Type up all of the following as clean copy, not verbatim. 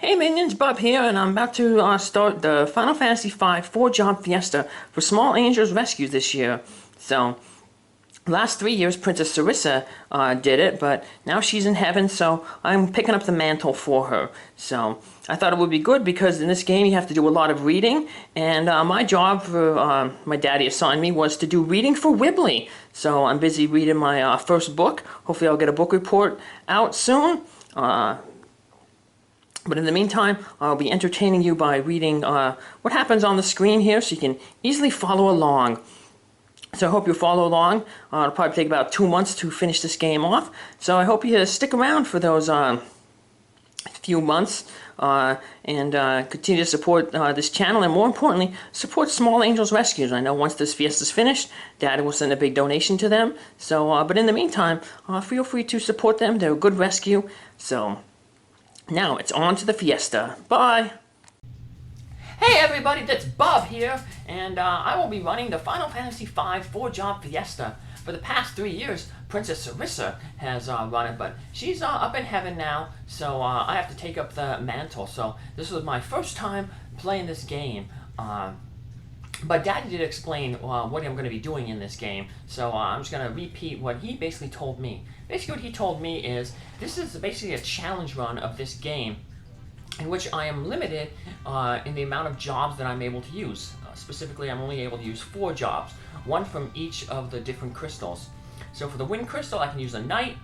Hey minions, Bob here, and I'm about to start the Final Fantasy V Four Job Fiesta for Small Angels Rescue this year. So, last 3 years Princess Sarissa did it, but now she's in heaven, so I'm picking up the mantle for her. So, I thought it would be good because in this game you have to do a lot of reading, and my job for my daddy assigned me was to do reading for Wibbly. So, I'm busy reading my first book. Hopefully I'll get a book report out soon. But in the meantime, I'll be entertaining you by reading what happens on the screen here so you can easily follow along. So I hope you follow along. It'll probably take about 2 months to finish this game off. So I hope you stick around for those few months and continue to support this channel, and more importantly, support Small Angels Rescues. I know once this Fiesta's finished, Dad will send a big donation to them. So, but in the meantime, feel free to support them. They're a good rescue. So, now it's on to the Fiesta. Bye! Hey everybody, that's Bob here, and I will be running the Final Fantasy V Four Job Fiesta. For the past 3 years, Princess Sarissa has run it, but she's up in heaven now, so I have to take up the mantle. So this was my first time playing this game. But Daddy did explain what I'm going to be doing in this game, so I'm just going to repeat what he basically told me. Basically what he told me is, this is basically a challenge run of this game in which I am limited in the amount of jobs that I'm able to use. Specifically, I'm only able to use 4 jobs, one from each of the different crystals. So for the Wind Crystal, I can use a Knight.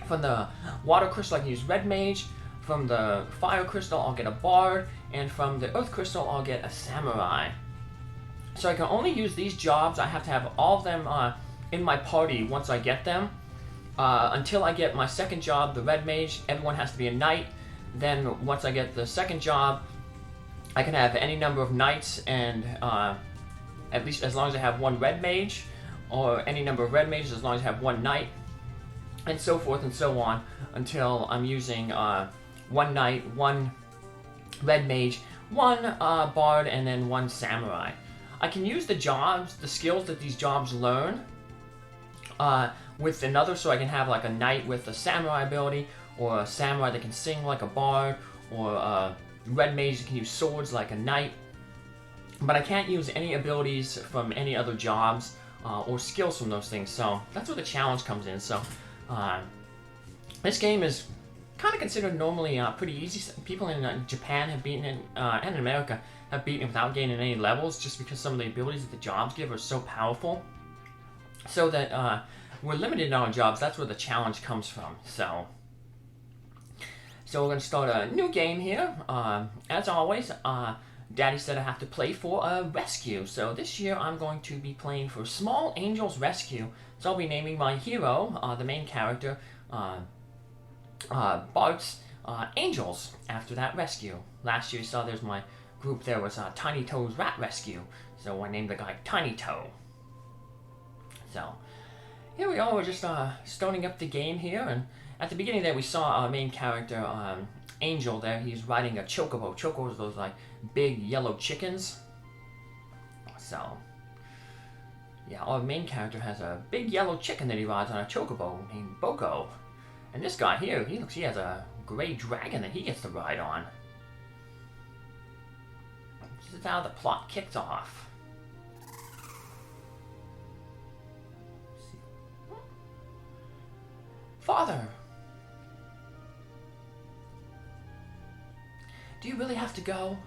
From the Water Crystal, I can use Red Mage. From the Fire Crystal, I'll get a Bard. And from the Earth Crystal, I'll get a Samurai. So I can only use these jobs. I have to have all of them in my party once I get them. Until I get my second job, the Red Mage, everyone has to be a Knight. Then once I get the second job, I can have any number of Knights, and at least as long as I have one Red Mage, or any number of Red Mages as long as I have one Knight, and so forth and so on, until I'm using one Knight, one Red Mage, one Bard, and then one Samurai. I can use the jobs, the skills that these jobs learn, with another, so I can have like a Knight with a Samurai ability, or a Samurai that can sing like a Bard, or a Red Mage that can use swords like a Knight. But I can't use any abilities from any other jobs or skills from those things, so that's where the challenge comes in. So this game is kind of considered normally pretty easy. People in Japan have beaten it, and in America have beaten it without gaining any levels, just because some of the abilities that the jobs give are so powerful. So that we're limited in our jobs. That's where the challenge comes from. So we're going to start a new game here. As always, Daddy said I have to play for a rescue. So this year I'm going to be playing for Small Angels Rescue. So I'll be naming my hero, the main character, Bart's Angels, after that rescue. Last year you saw there's my group there was Tiny Toe's Rat Rescue. So I named the guy Tiny Toe. So here we are, we're just starting up the game here, and at the beginning there we saw our main character, Angel there. He's riding a chocobo. Chocobos are those like big yellow chickens. So yeah, our main character has a big yellow chicken that he rides on a chocobo named Boko. And this guy here, he has a gray dragon that he gets to ride on. This is how the plot kicks off. Father! Do you really have to go?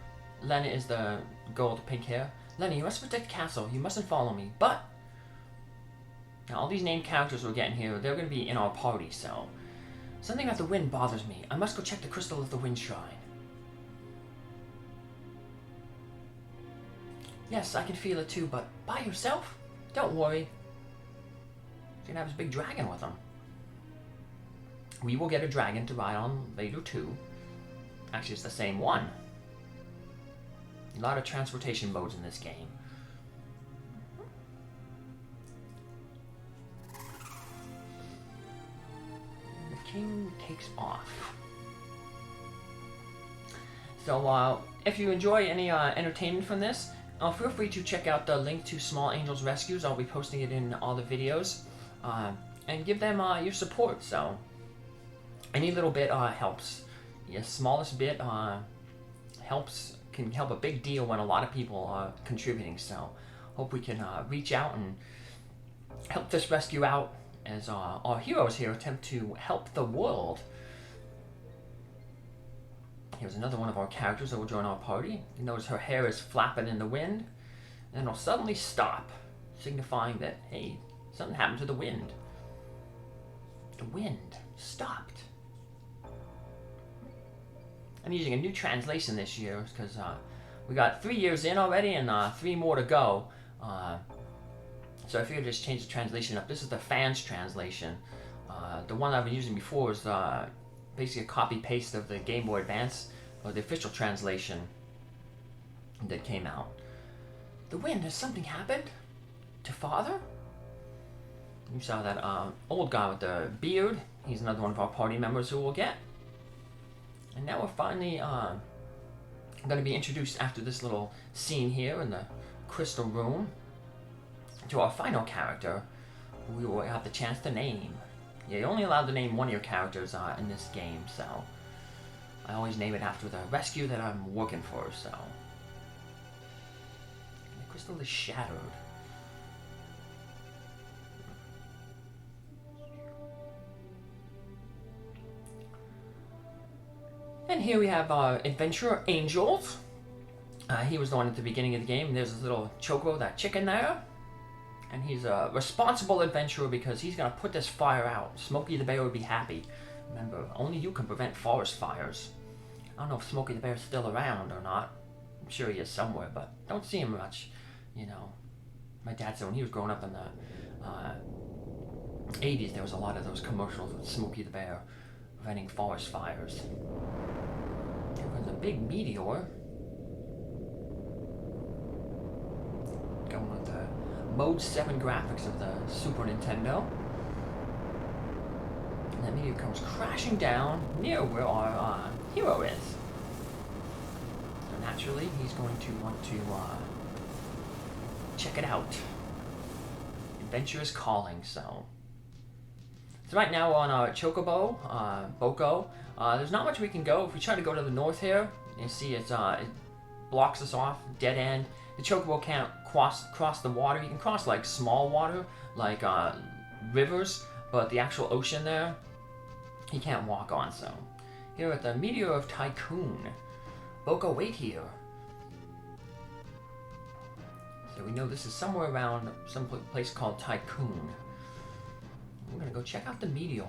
Lena is the girl with the pink hair. Lena, you must protect the castle. You mustn't follow me. But now all these named characters we're getting here, they're going to be in our party, so something about the wind bothers me. I must go check the crystal of the wind shrine. Yes, I can feel it too, but by yourself? Don't worry. He's going to have his big dragon with him. We will get a dragon to ride on later too. Actually, it's the same one. A lot of transportation modes in this game. The king takes off. So, if you enjoy any entertainment from this, feel free to check out the link to Small Angels Rescues. I'll be posting it in all the videos. And give them your support. So any little bit helps. your smallest bit can help a big deal when a lot of people are contributing. So hope we can reach out and help this rescue out as our heroes here attempt to help the world. Here's another one of our characters that will join our party. You notice her hair is flapping in the wind, and it'll suddenly stop, signifying that, hey, something happened to the wind. The wind stopped. I'm using a new translation this year because we got 3 years in already and 3 more to go. So I figured just change the translation up. This is the fans translation. The one I've been using before is basically a copy-paste of the Game Boy Advance, or the official translation that came out. The wind, has something happened to Father? You saw that old guy with the beard. He's another one of our party members who we'll get. And now we're finally going to be introduced after this little scene here in the crystal room to our final character, who we will have the chance to name. Yeah, you're only allowed to name one of your characters in this game, so I always name it after the rescue that I'm working for, so. And the crystal is shattered. And here we have our adventurer, Angels. He was the one at the beginning of the game. There's this little choco, that chicken there. And he's a responsible adventurer because he's going to put this fire out. Smokey the Bear would be happy. Remember, only you can prevent forest fires. I don't know if Smokey the Bear's still around or not. I'm sure he is somewhere, but don't see him much. You know, my dad said when he was growing up in the 80s, there was a lot of those commercials with Smokey the Bear preventing forest fires. There was a big meteor. Going with the Mode 7 graphics of the Super Nintendo. And that meteor comes crashing down near where our hero is. So naturally, he's going to want to check it out. Adventure is calling, so. So right now we're on our Chocobo, Boko. There's not much we can go. If we try to go to the north here, you see it blocks us off, dead end. The Chocobo can't cross the water. You can cross like small water, like rivers, but the actual ocean there, he can't walk on. So here at the Meteor of Tycoon, Boko, wait here. So we know this is somewhere around some place called Tycoon. We're gonna go check out the meteor.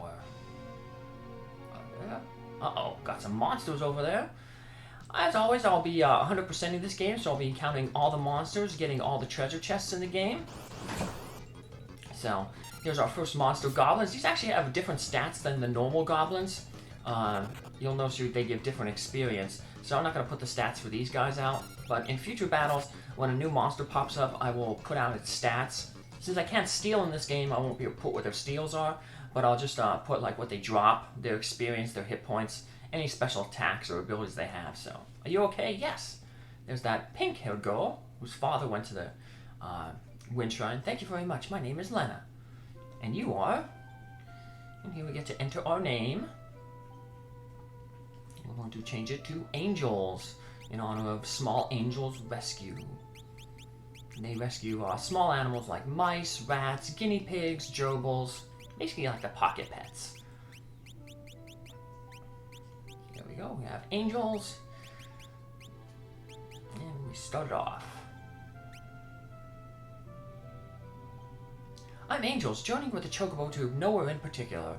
Uh-oh, got some monsters over there. As always, I'll be 100%ing this game, so I'll be counting all the monsters, getting all the treasure chests in the game. So, here's our first monster, goblins. These actually have different stats than the normal goblins. You'll notice they give different experience. So I'm not going to put the stats for these guys out. But in future battles, when a new monster pops up, I will put out its stats. Since I can't steal in this game, I won't be able to put what their steals are. But I'll just put like what they drop, their experience, their hit points, any special attacks or abilities they have. So, are you okay? Yes. There's that pink-haired girl whose father went to the Wind Shrine. Thank you very much. My name is Lena. And you are? And here we get to enter our name. We're going to change it to Angels in honor of Small Angels Rescue. And they rescue small animals like mice, rats, guinea pigs, gerbils, basically like the pocket pets. There we go, we have Angels. And we start off. I'm Angels, journeying with the Chocobo to nowhere in particular.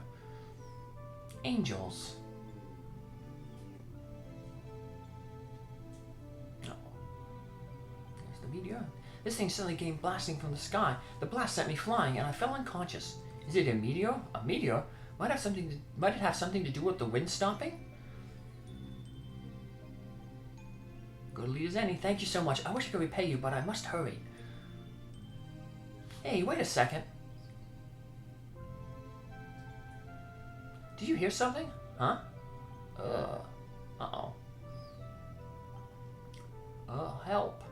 Angels. Oh. There's the meteor. This thing suddenly came blasting from the sky. The blast sent me flying, and I fell unconscious. Is it a meteor? A meteor? Might it have something to do with the wind stopping? Good lead as any. Thank you so much. I wish I could repay you, but I must hurry. Hey, wait a second. Did you hear something? Huh? Uh-oh. Help.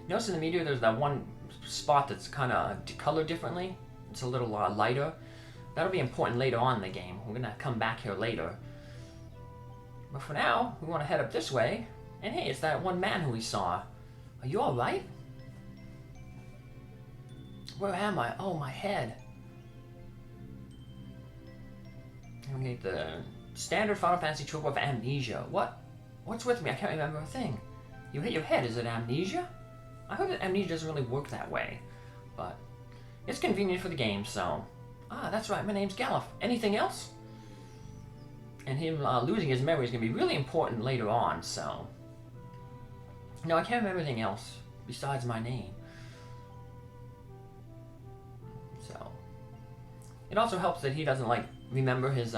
Notice in the meteor there's that one spot that's kind of colored differently. It's a little lighter. That'll be important later on in the game. We're going to come back here later. But for now, we want to head up this way. And hey, it's that one man who we saw. Are you alright? Where am I? Oh, my head. We need the standard Final Fantasy trope of amnesia. What? What's with me? I can't remember a thing. You hit your head. Is it amnesia? I heard that amnesia doesn't really work that way. But it's convenient for the game, so... Ah, that's right. My name's Galuf. Anything else? And him losing his memory is going to be really important later on, so... No, I can't remember anything else besides my name. So... It also helps that he doesn't, like, remember his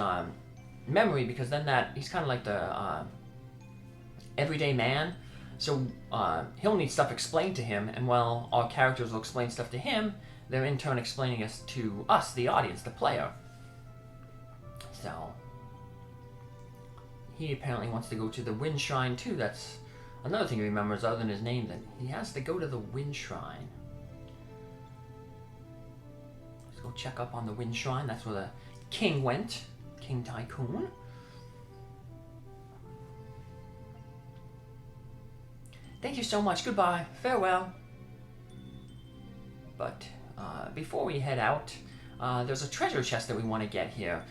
memory, because then he's kind of like the everyday man. So he'll need stuff explained to him, and while our characters will explain stuff to him, they're in turn explaining us to us, the audience, the player. So... He apparently wants to go to the Wind Shrine too. That's another thing he remembers other than his name, that he has to go to the Wind Shrine. Let's go check up on the Wind Shrine. That's where the king went. King Tycoon. Thank you so much. Goodbye. Farewell. But before we head out, there's a treasure chest that we want to get here.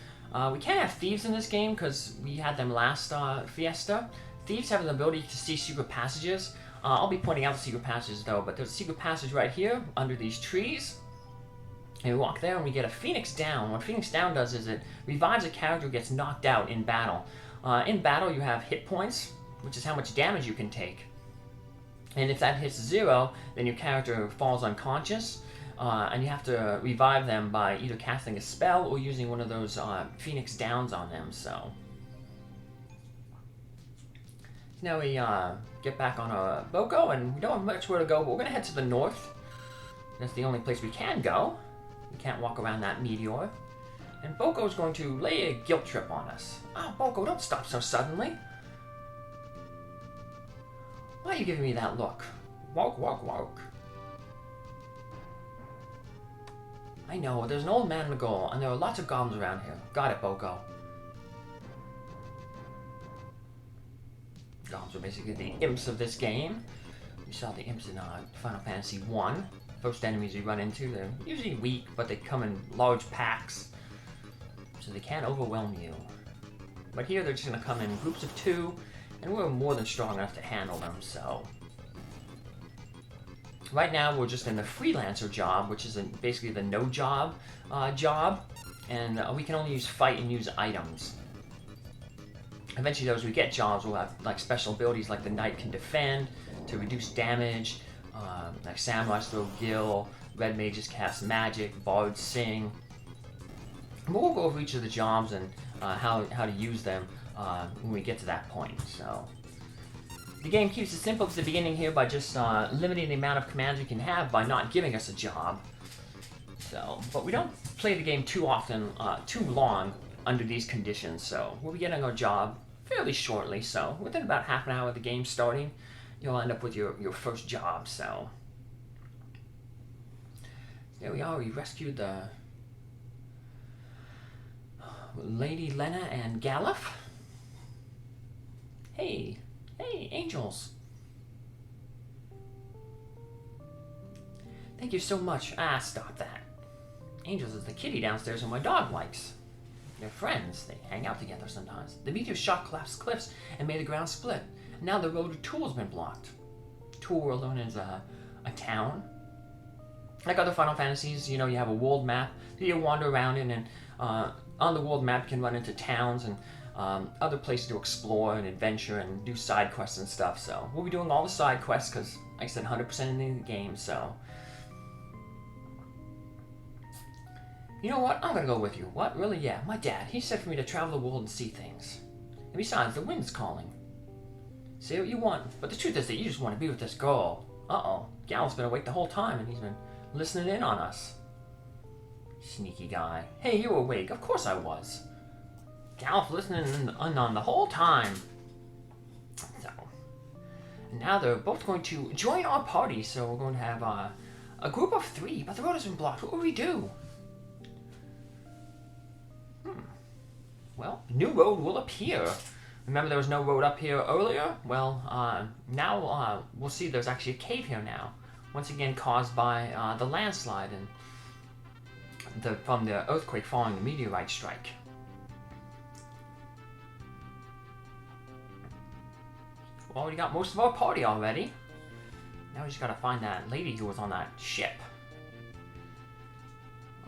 We can't have thieves in this game because we had them last Fiesta. Thieves have the ability to see secret passages. I'll be pointing out the secret passages though, but there's a secret passage right here under these trees. And we walk there and we get a Phoenix Down. What Phoenix Down does is it revives a character who gets knocked out in battle. In battle you have hit points, which is how much damage you can take. And if that hits 0, then your character falls unconscious. And you have to revive them by either casting a spell or using one of those Phoenix Downs on them, so... Now we get back on our Boko, and we don't have much where to go, but we're going to head to the north. That's the only place we can go. We can't walk around that meteor. And Boko's going to lay a guilt trip on us. Oh, Boko, don't stop so suddenly. Why are you giving me that look? Walk, walk, walk. I know, there's an old man in the goal, and there are lots of goblins around here. Got it, Boko. Goblins are basically the imps of this game. We saw the imps in Final Fantasy 1. First enemies we run into, they're usually weak, but they come in large packs, so they can't overwhelm you. But here they're just going to come in groups of 2, and we're more than strong enough to handle them, so... Right now, we're just in the freelancer job, which is basically the no job job, and we can only use fight and use items. Eventually, though, as we get jobs, we'll have like special abilities, like the knight can defend to reduce damage, like samurais throw gil, red mages cast magic, bards sing. And we'll go over each of the jobs and how to use them when we get to that point. So. The game keeps it simple at the beginning here by just limiting the amount of commands we can have by not giving us a job. So, but we don't play the game too often, too long under these conditions, so we'll be getting our job fairly shortly, so within about half an hour of the game starting, you'll end up with your first job, so. There we are, we rescued the Lady Lena and Galuf. Hey. Hey, angels. Thank you so much. Ah, stop that. Angels is the kitty downstairs who my dog likes. They're friends. They hang out together sometimes. The meteor shock collapsed cliffs and made the ground split. And now the road to Tool's been blocked. Tool World is a town. Like other Final Fantasies, you know, you have a world map that you wander around in, and on the world map you can run into towns and other places to explore and adventure and do side quests and stuff. So we'll be doing all the side quests because, like I said, 100% in the game. So you know what? I'm gonna go with you. What? Really? Yeah. My dad. He said for me to travel the world and see things. And besides, the wind's calling. Say what you want, but the truth is that you just want to be with this girl. Uh-oh. Gal's been awake the whole time, and he's been listening in on us. Sneaky guy. Hey, you were awake. Of course I was. Gal's listening in on the whole time. So, now they're both going to join our party, so we're going to have a group of 3, but the road has been blocked. What will we do? Well, a new road will appear. Remember there was no road up here earlier? Well, now we'll see there's actually a cave here now. Once again caused by the landslide and from the earthquake following the meteorite strike. We already got most of our party already. Now we just gotta find that lady who was on that ship.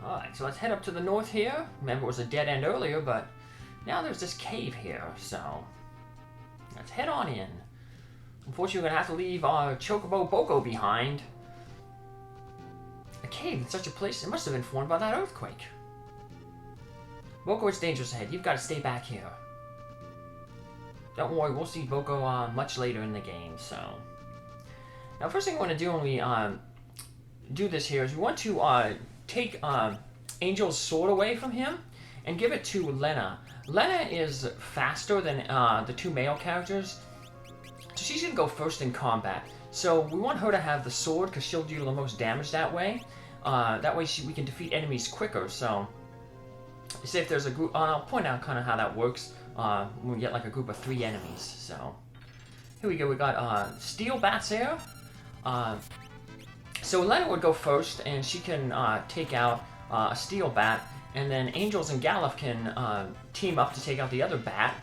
Alright, so let's head up to the north here. Remember it was a dead end earlier, but now there's this cave here, so let's head on in. Unfortunately, we're gonna have to leave our Chocobo Boko behind. A cave in such a place, it must have been formed by that earthquake. Boko, it's dangerous ahead. You've got to stay back here. Don't worry, we'll see Boko much later in the game, so. Now, first thing we want to do when we do this here is we want to take Angel's sword away from him and give it to Lena. Lena is faster than the two male characters, so she's going to go first in combat. So we want her to have the sword because she'll do the most damage that way. That way we can defeat enemies quicker. So, say if there's a group, I'll point out kind of how that works when we get like a group of 3 enemies. So, here we go. We got steel bats here. So Lena would go first, and she can take out a steel bat, and then Angels and Galuf can team up to take out the other bat,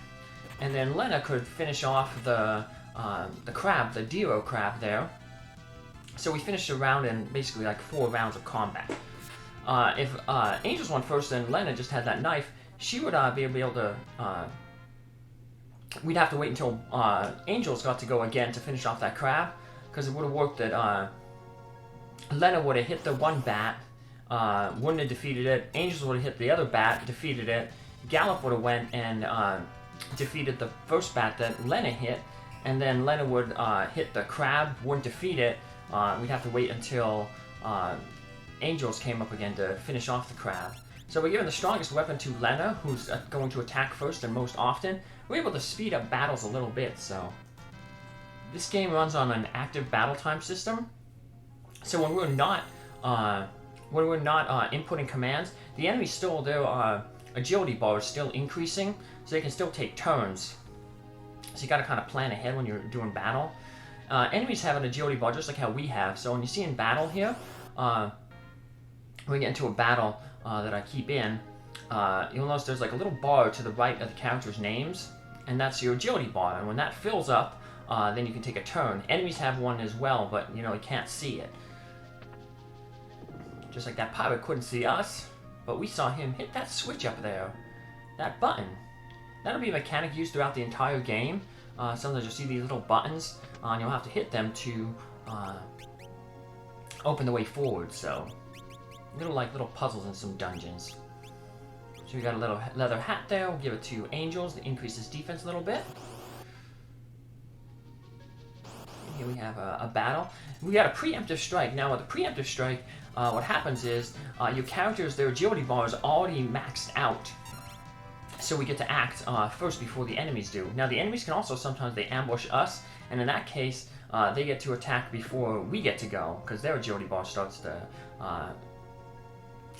and then Lena could finish off the crab, the Dero crab there. So we finished a round in basically like 4 rounds of combat. If Angels went first and Lena just had that knife, she would be able to... we'd have to wait until Angels got to go again to finish off that crab, because it would have worked that Lena would have hit the one bat, wouldn't have defeated it. Angels would have hit the other bat, defeated it. Gallup would have went and defeated the first bat that Lena hit, and then Lena would hit the crab, wouldn't defeat it. We'd have to wait until Angels came up again to finish off the crab. So we're giving the strongest weapon to Lena, who's going to attack first and most often. We're able to speed up battles a little bit, so... This game runs on an active battle time system. So when we're not inputting commands, the enemies still, their agility bar is still increasing, so they can still take turns. So you gotta kind of plan ahead when you're doing battle. Enemies have an agility bar just like how we have, so when you see in battle here, when we get into a battle that I keep in, you'll notice there's like a little bar to the right of the characters' names, and that's your agility bar, and when that fills up, then you can take a turn. Enemies have one as well, but you know, you can't see it. Just like that pirate couldn't see us, but we saw him hit that switch up there. That button. That'll be a mechanic used throughout the entire game. Sometimes you'll see these little buttons, and you'll have to hit them to open the way forward, so... little puzzles in some dungeons. So we got a little leather hat there. We'll give it to Angels to increase his defense a little bit. Here we have a battle. We got a preemptive strike. Now with a preemptive strike, what happens is your characters, their agility bar is already maxed out. So we get to act first before the enemies do. Now the enemies can also sometimes they ambush us, and in that case they get to attack before we get to go, because their agility bar starts to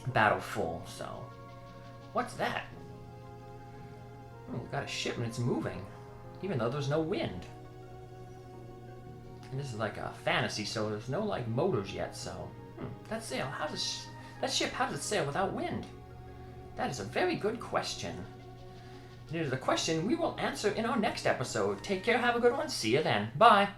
battle full. So what's that? Oh, we've got a ship and it's moving, even though there's no wind. And this is like a fantasy, so there's no like motors yet. So that sail, how does it sail without wind? That is a very good question. And it is a question we will answer in our next episode. Take care, have a good one, see you then. Bye!